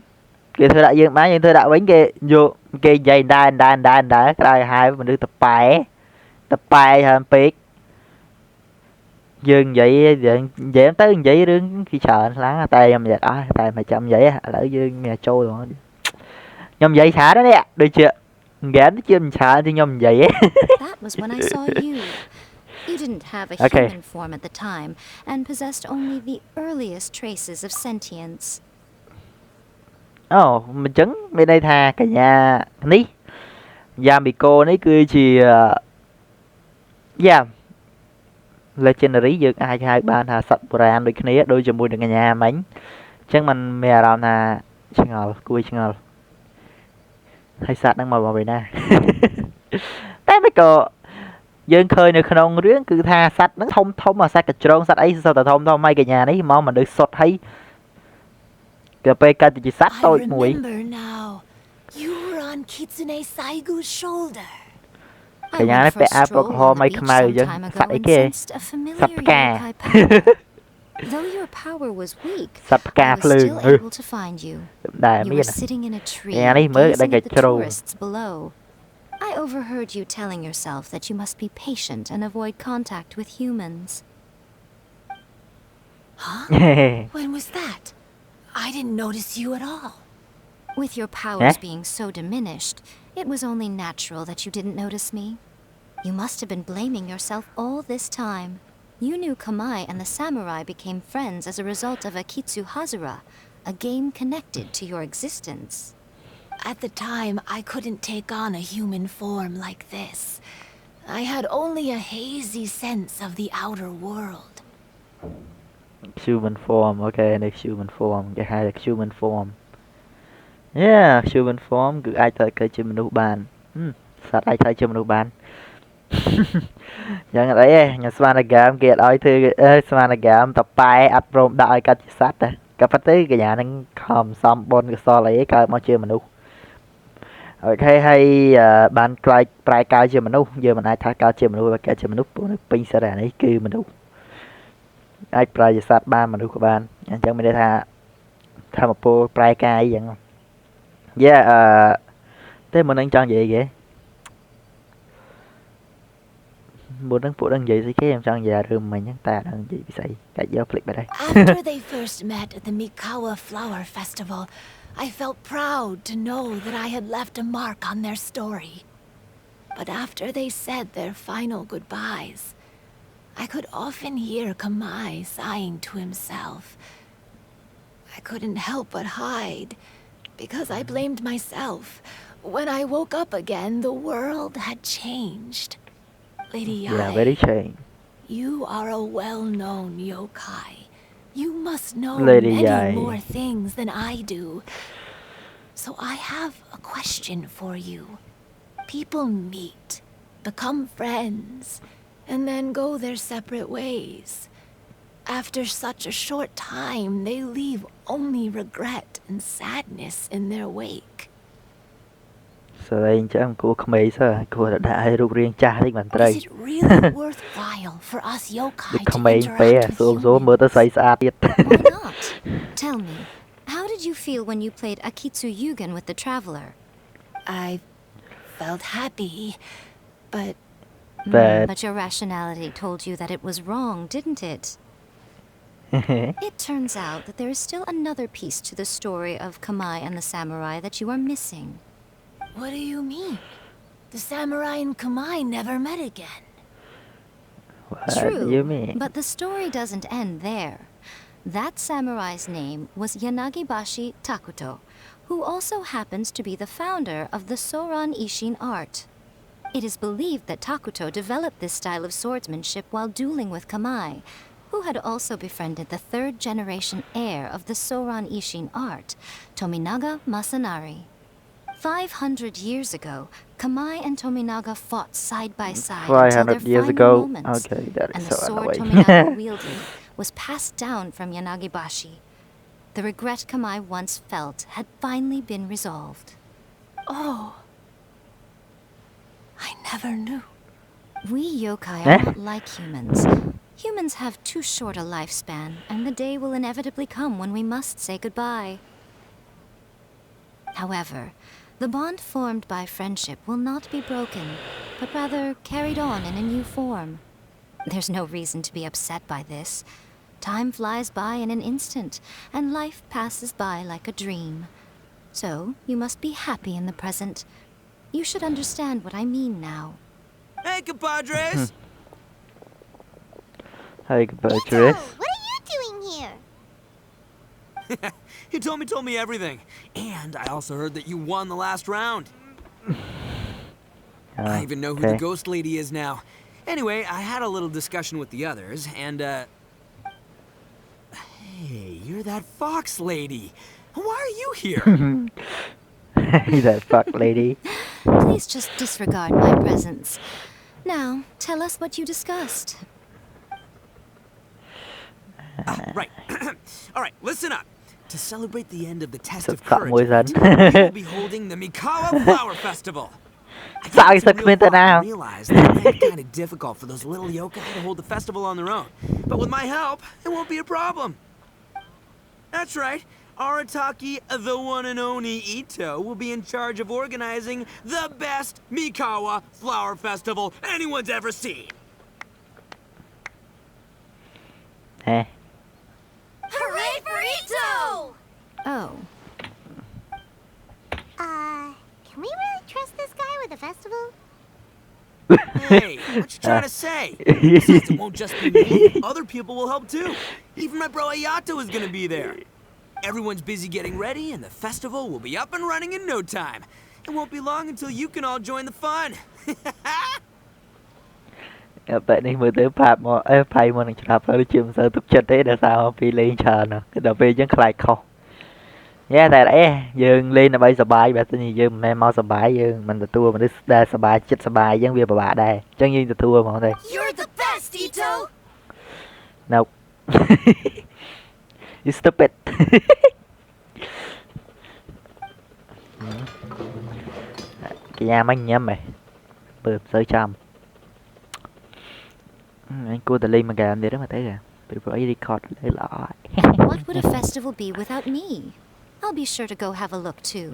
kia thưa đại dương má nhưng thưa đạo bánh kia vô kia dây đai cái đôi hai mình được tập bài hơn pek dương vậy vậy tới vậy đứng khi chờ láng tay em vậy đó tay mày chậm vậy lỡ dương mẹ trôi rồi nhầm vậy xả đó nè được chưa gán chứ mình xả thì nhầm vậy That was when I saw you. You didn't have a human form at the time and possessed only the earliest traces of sentience. Mình chứng bên đây thà cả nhà ní gia bị cô ní cười chỉ legendary dược hai ban thà sạch brand đôi kia đôi cho mùi được cả nhà mánh chắc mình mè làm thà chừng ngờ cùi chừng ngờ hay sạch đang màu vào bên này tại mấy cậu dân khơi này không riêng cứ tha sạch nó thông mà sạch cái tròn sạch ấy sao ta thông mấy cái nhà đấy mà mình được sọt hay cái pk chỉ sạch thôi mũi cái nhà nó phải áp ho mấy khmai chứ sạch ấy kia sạch cả Though your power was weak, sạch I cả was phơi still able to find you. đài You mấy were nè sitting in a tree, nhà này mới đang gazing cái at the trâu tourists below. I overheard you telling yourself that you must be patient and avoid contact with humans. Huh? When was that? I didn't notice you at all. With your powers being so diminished, it was only natural that you didn't notice me. You must have been blaming yourself all this time. You knew Kamai and the samurai became friends as a result of Akitsu Hazura, a game connected to your existence. At the time, I couldn't take on a human form like this. I had only a hazy sense of the outer world. Human form, okay, next human form, cái hai là human form. Yeah, human form cứ ai tới cái chim nụ bàn. Sao ai tới chim nụ bàn? Jangan đấy, nhà Swanagam kia nói thư Swanagam tập bài ắt rôm đại cái sát à. Cái phát tới cái nhà đang khom xóm bon cái so lấy cái mà chưa mình nụ. Ok hay ban try cao chưa mình nụ, giờ mình ai thay cao chưa mình nụ và cái chưa mình nụ pin sẽ ra đấy cứ mình nụ. Ai try sát ba mình nụ của bạn, chẳng mình đây tha một po try cao vậy không? Yeah, thế mình đang chọn vậy kìa. Muốn đang phụ đang vậy thì cái em chọn vậy rừng mình nhắc ta đang gì bị cái giờ flip ở đây. After they first met at the Mikawa Flower Festival, I felt proud to know that I had left a mark on their story. But after they said their final goodbyes, I could often hear Kamai sighing to himself. I couldn't help but hide, because I blamed myself. When I woke up again, the world had changed. Lady Yeah, Yae, very shame. you are a well-known yokai. You must know Lady many Yae. more things than I do. So I have a question for you. People meet, become friends, and then go their separate ways. After such a short time, they leave only regret and sadness in their wake. Sau đây chắc cô không mấy sao cô đã rút riêng cha thích mình Is đây. it really worthwhile for us yokai to Không mấy interact bé with số humans? mơ tới say xa tiết. Why not? Tell me, how did you feel when you played Akitsu Yugen with the Traveler? I felt happy, but But your rationality told you that it was wrong, didn't it? It turns out that there is still another piece to the story of Kamai and the samurai that you are missing. what do you mean? The samurai and Kamai never met again. what do True, you mean? but the story doesn't end there. That samurai's name was Yanagibashi Takuto, who also happens to be the founder of the Soran Ishin art. It is believed that Takuto developed this style of swordsmanship while dueling with Kamai, who had also befriended the third-generation heir of the Soran Ishin art, Tominaga Masanari. 500 years ago, Kamai and Tominaga fought side by side until their 500 years final ago. moments, Okay, that and is the so sword annoying. Tominaga wielded was passed down from Yanagibashi. The regret Kamai once felt had finally been resolved. Oh. I never knew. We yokai are not like humans. Humans have too short a lifespan, and the day will inevitably come when we must say goodbye. However, the bond formed by friendship will not be broken, but rather carried on in a new form. There's no reason to be upset by this. Time flies by in an instant, and life passes by like a dream. So, you must be happy in the present. You should understand what I mean now. Hey, compadres! Hey, Ito, Bertrand. what are you doing here? He told me everything. And I also heard that you won the last round. I even know who the Okay. ghost lady is now. Anyway, I had a little discussion with the others, and, Hey, you're that fox lady. Why are you here? That fuck lady. Please just disregard my presence. Now, tell us what you discussed. Right. All right, listen up. To celebrate the end of the Test of Phạm Courage, môi rắn. we will be holding the Mikawa Flower Festival. I Sao gave it some sao real quên tên thought nào? and realized that it might be kind of difficult for those little yokai to hold the festival on their own. But with my help, it won't be a problem. That's right. Arataki, the one and only Ito, will be in charge of organizing the best Mikawa Flower Festival anyone's ever seen. Nè. Hooray for Ito! Oh, Can we really trust this guy with the festival? Hey, what you trying to say? Besides, it won't just be me. Other people will help too. Even my bro Ayato is gonna be there. Everyone's busy getting ready, and the festival will be up and running in no time. It won't be long until you can all join the fun. Tạiនេះមើលទៅផាប់មកផៃមកនឹងច្រាប់ទៅជាមិនសូវទុកចិត្តទេដោយសារពីលេងច្រើនគឺដល់ពេលយើងខ្លាចខុសតែយើងលេងដើម្បីសប្បាយបើមិនយើងមិនមែនមកសប្បាយយើងមិនទទួលមនុស្សដែលសប្បាយចិត្តសប្បាយអញ្ចឹងវាពិបាកដែរអញ្ចឹងយើងទទួលហ្មងទេ You're the best, Ito! Nope. You stupid. គេញ៉ាំអញញ៉ាំហ៎បើមិនសូវចាំអញគួរតែលេងមួយហ្គេមទៀតមកទៅពីព្រោះអី record លើល្អ what would a festival be without me? I'll be sure to go have a look too.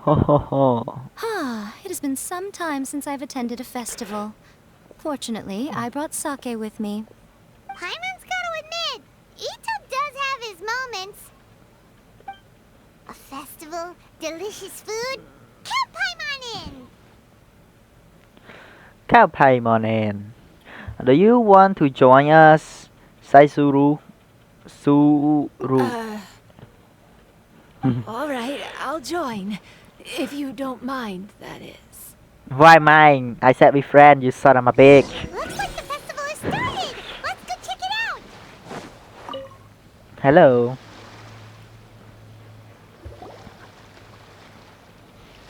Ho ho ho. It has been some time since I've attended a festival. Fortunately, I brought sake with me. Paimon's gotta admit, Ito does have his moments. A festival, delicious food, count Paimon in! Cao Paimon in. Do you want to join us, Saizuru? Suru. All right, I'll join. If you don't mind, that is. Why mine? I said we friend, you son of a bitch. Looks like the festival has started! Let's go check it out! Hello.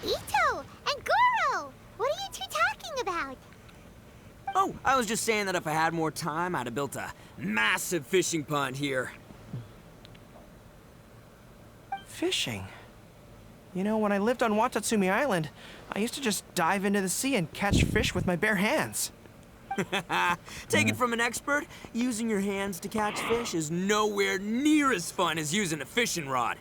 Ito and Goro! What are you two talking about? Oh, I was just saying that if I had more time, I'd have built a massive fishing pond here. Fishing? You know, when I lived on Watatsumi Island, I used to just dive into the sea and catch fish with my bare hands. Take it from an expert, using your hands to catch fish is nowhere near as fun as using a fishing rod.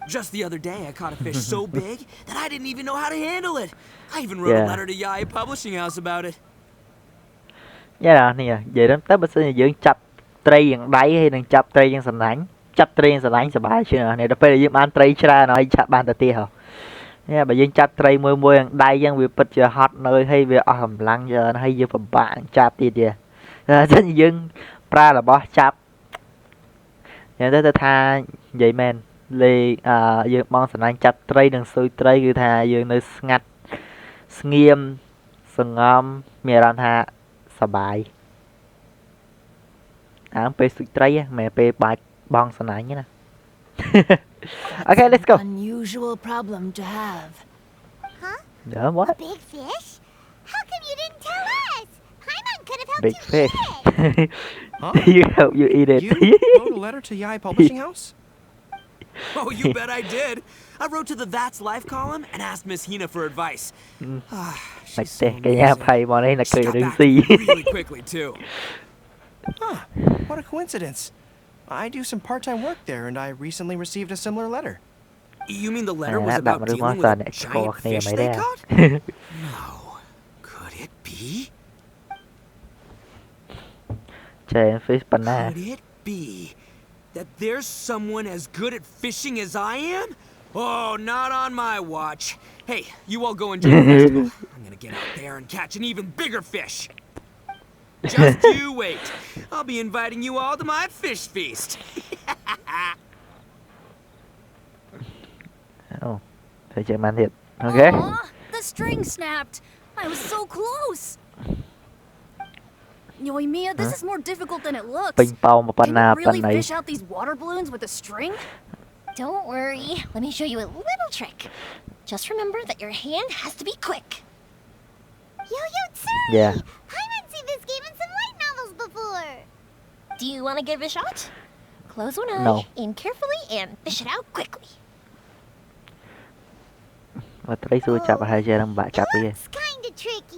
Just the other day, I caught a fish so big that I didn't even know how to handle it. I even wrote a letter to Yai Publishing House about it. Dạ nè, vậy đó tới bữa sinh dưỡng chập tri dạng đáy hay đừng chập tri dạng sẵn đánh. Chập tri dạng sẵn đánh sẽ bài chứ nè, đó phải là dưỡng bán tri ra nó hay chập bàn tà tia hả. Nha, bà dưỡng chập tri mùi mùi dạng đáy dạng vì bật chờ hot nơi hay vì ở hầm lăng giờ nó hay dưỡng phẩm bạn chập tia tia. Sinh dưỡng ra là bó chập. Dạ tới tha vậy men. Lê dưỡng mong sẵn đánh chập tri đừng xui tri cứ thà dưỡng nơi ngặt. Nghiêm, sừng ngâm, mẹ ràng hạ. Bye. Pe sụt tray mẹ pe bạch bong sẵn ảnh nhé. Okay, let's go. Unusual problem to have. Huh? Yeah, what? A big fish? How come you didn't tell us? Paimon could have helped Big you fish. eat it. Huh? You help you eat it. You wrote a letter to Yai Publishing House? Oh, you bet I did. I wrote to the That's Life column and asked Miss Hina for advice. Mày tè cái nhà thầy bọn ấy là She cười got đứng back gì. really quickly too. Huh, what a coincidence. I do some part-time work there, and I recently received a similar letter. You mean the letter À, was đặt about mà đứa dealing món with sờn a này giant khô này fish mày they đây. caught? No. Could it be? Trời fish banana. Could it be that there's someone as good at fishing as I am? Oh, not on my watch. Hey, you all go enjoy the festival. I'm gonna get out there and catch an even bigger fish. Just you wait. I'll be inviting you all to my fish feast. Oh, phải chơi man thiệt. Okay. Aw, the string snapped. I was so close. Yoimiya, this is more difficult than it looks. Ping pong mà Can panna you really pan này. fish out these water balloons with a string? Don't worry. Let me show you a little trick. Just remember that your hand has to be quick. Yo-Yo Tsuri! Yeah. Paimon's seen this game in some light novels before. Do you want to give it a shot? Close one eye, No. aim carefully, and fish it out quickly. Mà thấy xui chập hai chơi đang bạ chập đi. It's kind of tricky.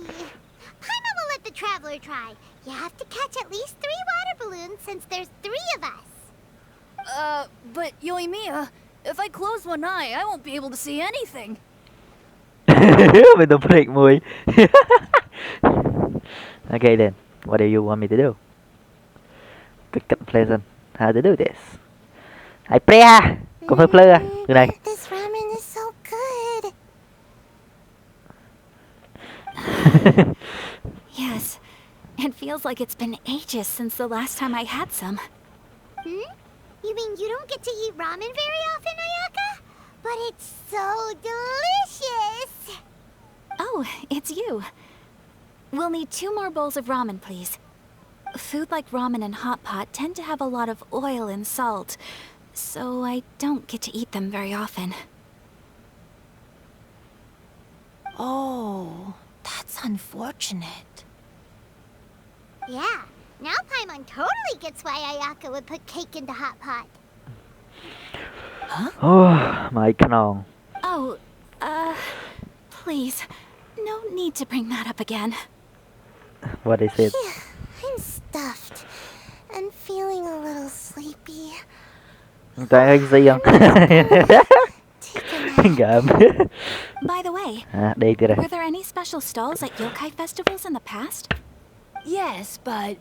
Paimon will let the traveler try. You have to catch at least 3 water balloons since there's 3 of us. But Yoimiya, if I close one eye, I won't be able to see anything. Mày tao break mùi. Okay then, what do you want me to do? Pick up pleasant. How to do this? Hãy pre. Cùng hơi plơ từ này. This ramen is so good. Yes, it feels like it's been ages since the last time I had some. You mean you don't get to eat ramen very often, Ayaka? But it's so delicious! Oh, it's you. We'll need 2 more bowls of ramen, please. Food like ramen and hot pot tend to have a lot of oil and salt, so I don't get to eat them very often. Oh, that's unfortunate. Yeah, now Paimon totally gets why Ayaka would put cake into hot pot. Oh, mày canon. Oh, please, no need to bring that up again. What is it? I'm stuffed and feeling a little sleepy. Tại hình gì không? Take a nap. Gầm. By the way, Đi kia đây. were there any special stalls at yokai festivals in the past? Yes, but...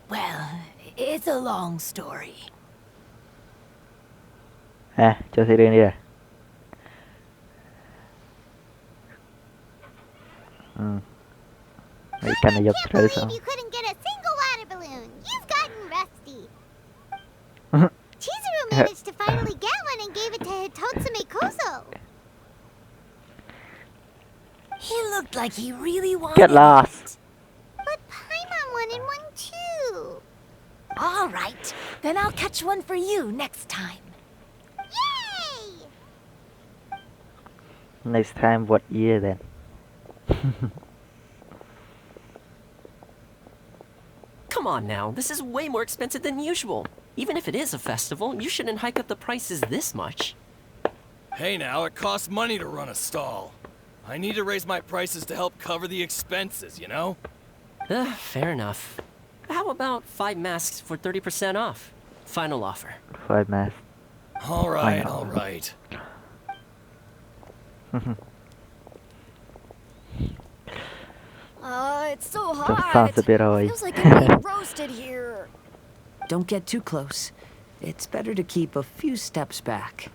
well, it's a long story. Cho Seelie đi rồi. Mấy cái này dọc Can't trời believe sao? you couldn't get a single water balloon. You've gotten rusty. Chizuru managed to finally get one and gave it to Hitotsume Kozo. He looked like he really wanted Get lost. it. But Paimon wanted one too. All right, then I'll catch one for you next time. Yay! Next time what year then? Come on now, this is way more expensive than usual. Even if it is a festival, you shouldn't hike up the prices this much. Hey now, it costs money to run a stall. I need to raise my prices to help cover the expenses, you know? Fair enough. How about 5 masks for 30% off? Final offer. 5 masks. Alright, alright. It's so That hot. sounds a bit oily. Feels like I'm being roasted here. Don't get too close. It's better to keep a few steps back.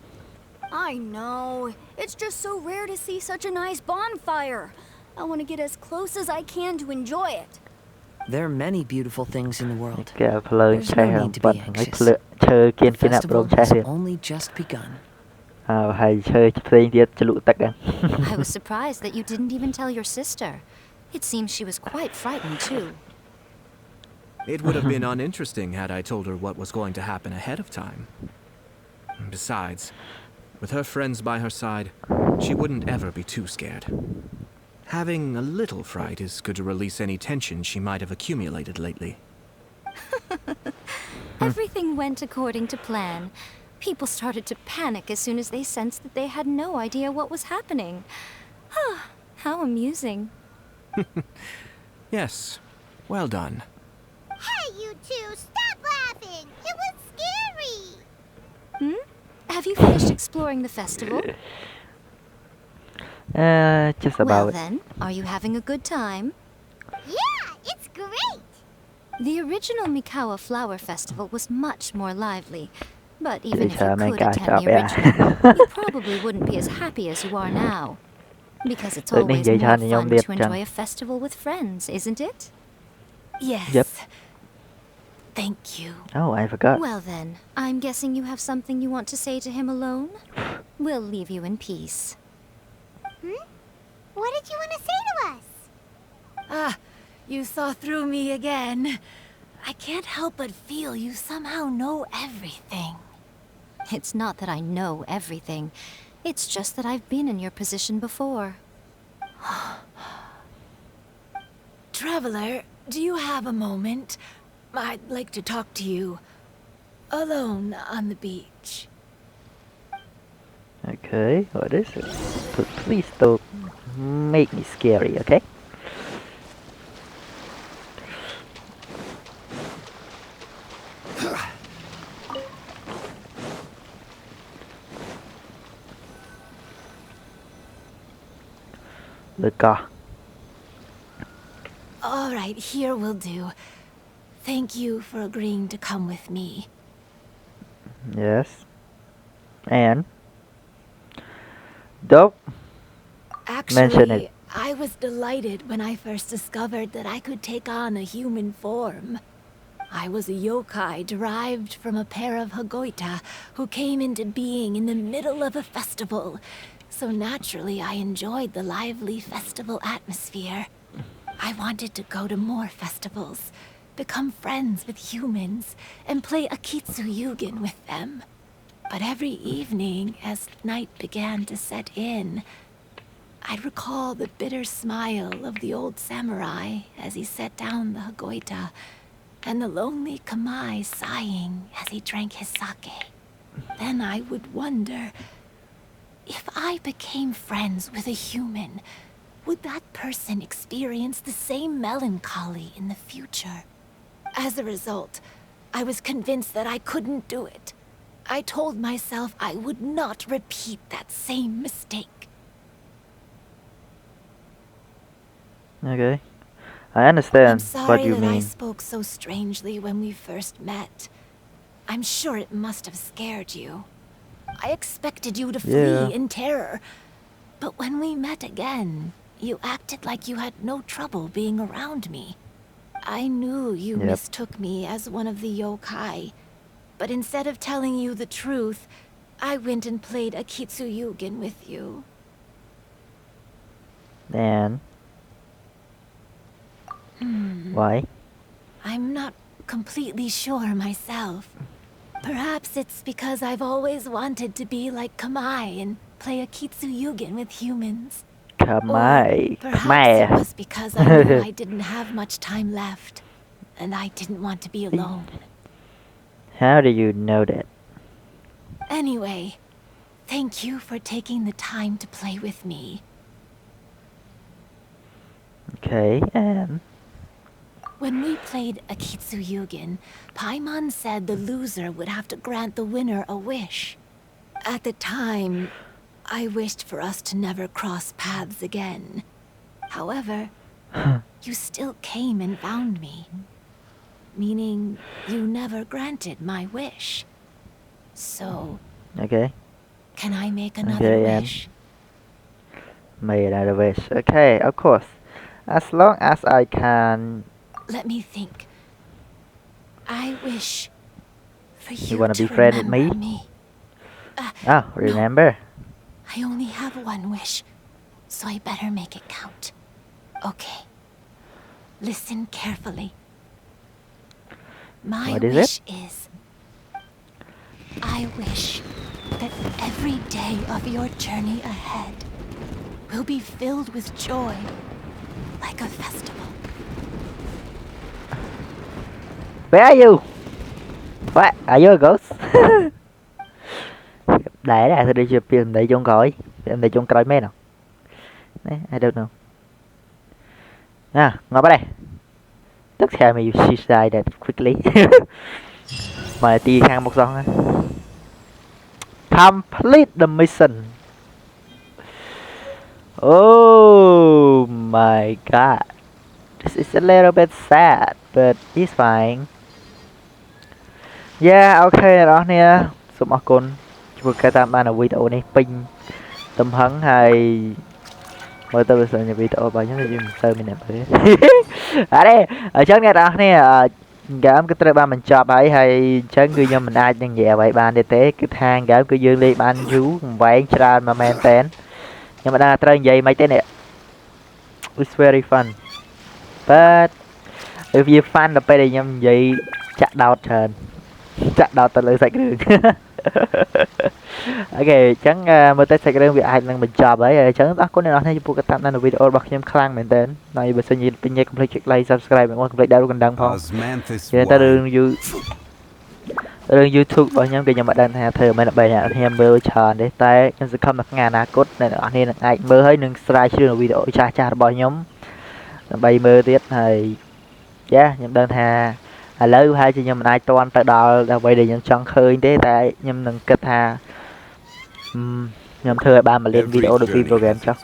I know. It's just so rare to see such a nice bonfire. I want to get as close as I can to enjoy it. There are many beautiful things in the world. គេភ្លើង There's ឆេះ no ហ្នឹង need to បា be ត់ហ្នឹង anxious. ភ្លើងឈើគៀន The គេណាប់ប្រង festival ឆេះ has ទៀត only just begun. ហើយឈើផ្សេងទៀតជ្លក់ទឹកហ្នឹង I was surprised that you didn't even tell your sister. It seems she was quite frightened too. It would have been uninteresting had I told her what was going to happen ahead of time. Besides, with her friends by her side, she wouldn't ever be too scared. Having a little fright is good to release any tension she might have accumulated lately. Everything went according to plan. People started to panic as soon as they sensed that they had no idea what was happening. How amusing. Yes, well done. Hey, you two, stop laughing. It was scary. Have you finished exploring the festival? Just Well about. then, are you having a good time? Yeah, it's great. The original Mikawa Flower Festival was much more lively. But even if Lisa, you make could a attend job, the yeah. original, you probably wouldn't be as happy as you are now. Because it's Tự nhiên always vậy more sao thì fun không biết to enjoy chăng? a festival with friends, isn't it? Yes. Yep. Thank you. Oh, I forgot. Well then, I'm guessing you have something you want to say to him alone? We'll leave you in peace. What did you want to say to us? You saw through me again. I can't help but feel you somehow know everything. It's not that I know everything. It's just that I've been in your position before. Traveler, do you have a moment? I'd like to talk to you. Alone on the beach. Okay, what is it? Please don't make me scary, okay? Look, All right, here will do. Thank you for agreeing to come with me. yes. And don't mention Actually, it. I was delighted when I first discovered that I could take on a human form. I was a yokai derived from a pair of Hagoita who came into being in the middle of a festival. So naturally, I enjoyed the lively festival atmosphere. I wanted to go to more festivals, become friends with humans, and play Akitsu Yugen with them. But every evening, as night began to set in, I'd recall the bitter smile of the old samurai as he set down the Hagoita, and the lonely Kamai sighing as he drank his sake. Then I would wonder, if I became friends with a human, would that person experience the same melancholy in the future? As a result, I was convinced that I couldn't do it. I told myself I would not repeat that same mistake. Okay. I I'm understand what sorry you that I mean. spoke so strangely when we first met. I'm sure it must have scared you. I expected you to flee in terror. But when we met again, you acted like you had no trouble being around me. I knew you mistook me as one of the yokai. But instead of telling you the truth, I went and played Akitsuyugen with you. And why? I'm not completely sure myself. Perhaps it's because I've always wanted to be like Kamai and play Akitsuyugen with humans. Kamai. Perhaps it was because I knew I didn't have much time left, and I didn't want to be alone. How do you know that? Anyway, thank you for taking the time to play with me. Okay, and when we played Akitsuyugen, Paimon said the loser would have to grant the winner a wish. At the time, I wished for us to never cross paths again. However, you still came and found me. Meaning, you never granted my wish. So... Okay. Can I make another wish? Made another wish. Okay, of course. As long as I can... Let me think. I wish for you wanna to be friends with remember me? me. Remember. No. I only have one wish, so I better make it count. Okay. Listen carefully. My wish is... I wish that every day of your journey ahead will be filled with joy, like a festival. Where are you? What? Are you a ghost? Để ra tôi đi chụp phim để trong coi. Em để trong coi mấy nào. I don't know. Ngồi bên đây. Don't tell me she died that quickly. Màตีkhang một giòn. Complete the mission. Oh my god. This is a little bit sad, but it's fine. Yeah, okay អ្នកនរគ្នាសូមអរគុណជួបការតាមបានវីដេអូនេះពេញទំហឹងហើយមើលទៅវាសញ្ញាវីដេអូរបស់ខ្ញុំវាមិនសូវមានអ្នកមើលអរេអញ្ចឹងអ្នកនរគ្នាហ្គេមគឺត្រូវបានបញ្ចប់ហើយអញ្ចឹងគឺខ្ញុំមិនអាចនឹងនិយាយអ្វីបានទេគឺថាហ្គេមគឺយើងលេងបានយូរវែងច្រើនមកមែនតើខ្ញុំមិនដឹងថាត្រូវនិយាយមិនទេនេះ It's very fun but if you fun ដល់ពេលដែលខ្ញុំនិយាយចាក់ដោតច្រើនចាក់ដោតទៅលើសាច់រឿងអូខេអញ្ចឹងមើលទៅសាច់រឿងវាអាចនឹងបញ្ចប់ហើយអញ្ចឹងអរគុណអ្នកនរគ្នាចំពោះការតាមដានវីដេអូរបស់ខ្ញុំខ្លាំងមែនតើហើយបើសិនជាពេញញ៉េកុំភ្លេចចុច like subscribe មកកុំភ្លេចដាក់រូបកណ្ដឹងផងនិយាយទៅរឿង YouTube របស់ខ្ញុំគឺខ្ញុំមិនដឹងថាធ្វើមិនដើម្បីអ្នកនរគ្នាមើលច្រើនទេតែខ្ញុំសង្ឃឹមថាថ្ងៃអនាគតអ្នកនរគ្នានឹងអាចមើលហើយនឹងស្រាវជ្រាវវីដេអូចាស់ៗរបស់ខ្ញុំដើម្បីមើលទៀតហើយខ្ញុំដឹងថាឥឡូវហើយជាខ្ញុំមិនអាចទាន់ទៅដល់អ្វីដែលខ្ញុំចង់ឃើញទេតែខ្ញុំនឹងគិតថាខ្ញុំធ្វើឲ្យបាន1លានវីដេអូដូចពី program ចុះ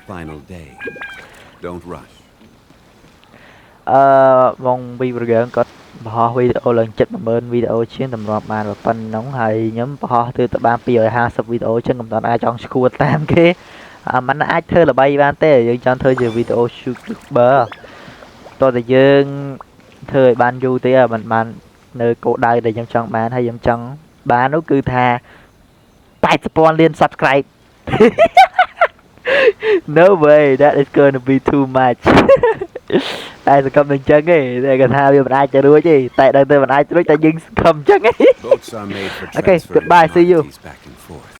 វង program គាត់បង្ហោះវីដេអូឡើង70000វីដេអូជាងតម្រាំបានប៉ុណ្ណឹងហើយខ្ញុំបង្ហោះទៅបាន250វីដេអូជាងកំដរអាចចង់ឈួតតាមគេมันអាចធ្វើល្បីបានទេយើងចង់ធ្វើជាវីដេអូ YouTuber តោះតែយើងធ្វើឲ្យបានយូរទេមិនបាននៅគោលដៅដែលខ្ញុំចង់បានហើយខ្ញុំចង់បាននោះគឺថា80,000លាន subscribe No way that is going to be too much តែសង្ឃឹមនឹងចឹងទេតែគាត់ថាវាមិនអាចទៅរួចទេតែដល់ទៅមិនអាចរួចតែយើងសង្ឃឹមចឹងទេ Okay goodbye see you